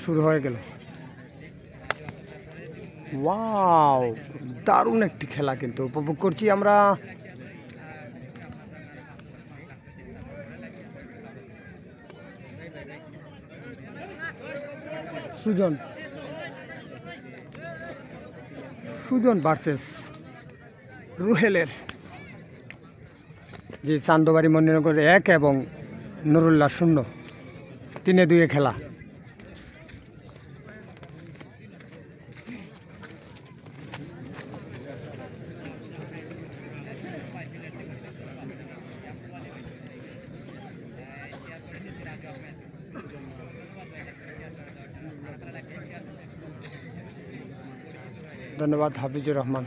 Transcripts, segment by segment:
শুরু হয়ে গেল। ওয়াও, দারুণ একটি খেলা কিন্তু উপভোগ করছি আমরা। সুজন ভার্সেস রুহেলের, যে চান্দবাড়ি মন্দিরনগর 1 এবং নুরুল্লাহ 0, 3-2 খেলা। ধন্যবাদ হাফিজুর রহমান।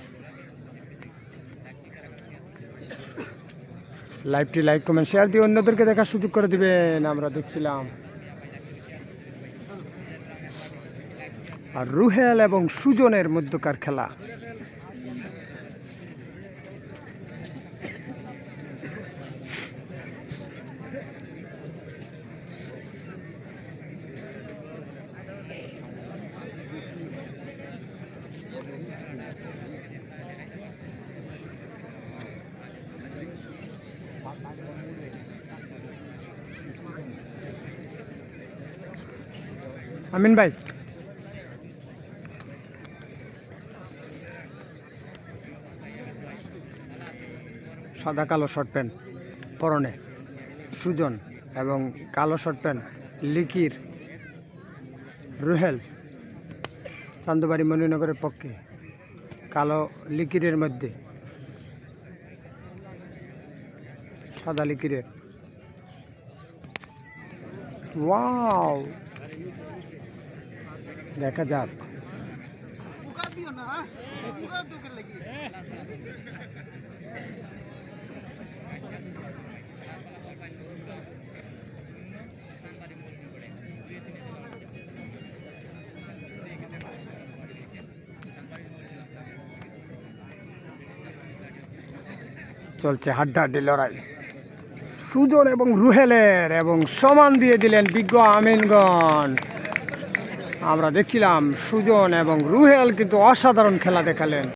লাইভটি লাইক কমেন্ট শেয়ার দিয়ে অন্যদেরকে দেখার সুযোগ করে দিবেন। আমরা দেখছিলাম আর রুহেল এবং সুজনের মধ্যকার খেলা। আমিন ভাই, সাদা কালো শর্ট প্যান্ট পরনে সুজন এবং কালো শর্ট প্যান্ট লিকির রুহেল, চান্দবাড়ি মণিনগরের পক্ষে। কালো লিকিরের মধ্যে সাদা লিকিরের। ওয়াও, দেখা যাক। চলছে হাড্ডাহাড্ডি লড়াই সুজন এবং রুহেলের, এবং সমান দিয়ে দিলেন বিজ্ঞ আমিনগণ। আমরা দেখছিলাম সুজন এবং রুহেল কিন্তু অসাধারণ খেলা দেখালেন।